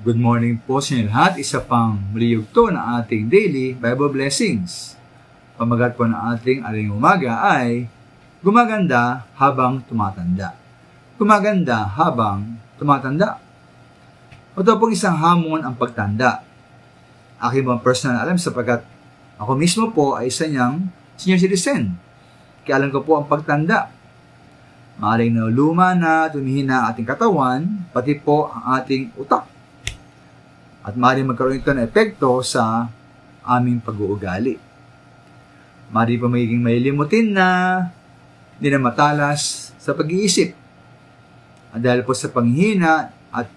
Good morning po sa inyo lahat. Isa pang maliyugto na ating daily Bible blessings. Pamagat po ng ating aling umaga ay gumaganda habang tumatanda. Gumaganda habang tumatanda. Ito pong isang hamon ang pagtanda. Aking mga personal alam sapagkat ako mismo po ay isa niyang senior citizen. Kaya alam ko po ang pagtanda. Maaaring na luma na, tumihina ang ating katawan, pati po ang ating utak. At maaaring magkaroon ito ng epekto sa aming pag-uugali. Maaaring pa magiging malilimutin na, hindi na matalas sa pag-iisip. At dahil po sa panghihina at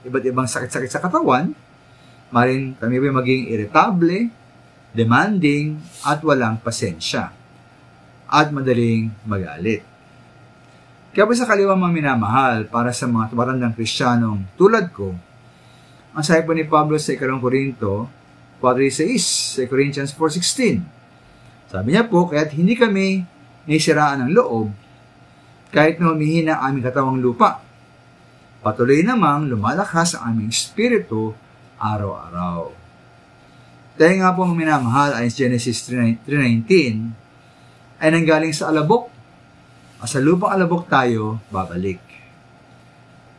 iba't ibang sakit-sakit sa katawan, maaaring kami po maging irritable, demanding, at walang pasensya. At madaling magalit. Kaya po sa kaliwang mga minamahal, para sa mga tumatandang Kristiyanong tulad ko, ang sabi po ni Pablo sa 1 Corinto 4:6, sa Corinthians 4:16. Sabi niya po, kaya't hindi kami nisiraan ng loob kahit na humihina ang aming katawang lupa. Patuloy namang lumalakas ang aming espiritu araw-araw. Dahil nga po mga minamahal ay Genesis 3:19 ay nanggaling sa alabok. Sa lupang alabok tayo babalik.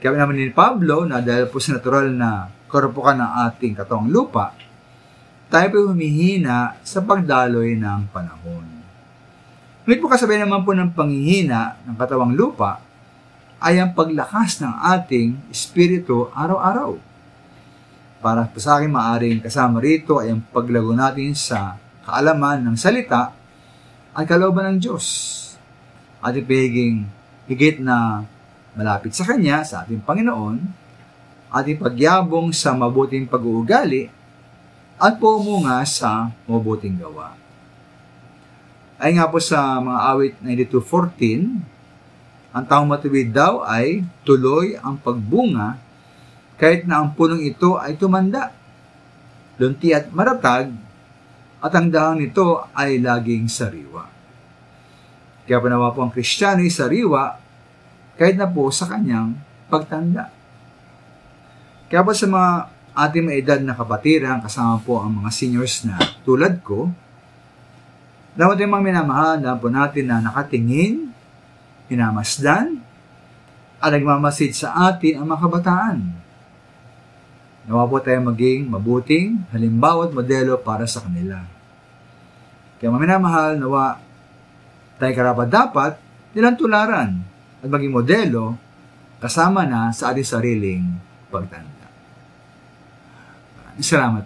Kaya naman ni Pablo na dahil po sa natural na karupukan ng ating katawang lupa, tayo po humihina sa pagdaloy ng panahon. Ngunit po kasabay naman po ng panghihina ng katawang lupa ay ang paglakas ng ating espiritu araw-araw. Para po sa akin maaaring kasama rito ay ang paglago natin sa kaalaman ng salita at kalooban ng Diyos. At ipiging higit na malapit sa Kanya, sa ating Panginoon, at ipagyabong sa mabuting pag-uugali at pumunga sa mabuting gawa. Ay nga po sa mga awit 92:14, ang taong matuwid daw ay tuloy ang pagbunga kahit na ang punong ito ay tumanda, lunti at maratag, at ang dahon nito ay laging sariwa. Kaya panawa po ang Kristiyano ay sariwa kahit na po sa kanyang pagtanda. Kaya po sa mga ating mga edad na kapatiran, kasama po ang mga seniors na tulad ko, dapat yung mga minamahal na po natin na nakatingin, minamasdan, at nagmamasid sa atin ang mga kabataan. Nawa po tayo maging mabuting halimbawa at modelo para sa kanila. Kaya mga minamahal, nawa tayo karapat-dapat nilang tularan at maging modelo kasama na sa ating sariling pagtanda. Salamat.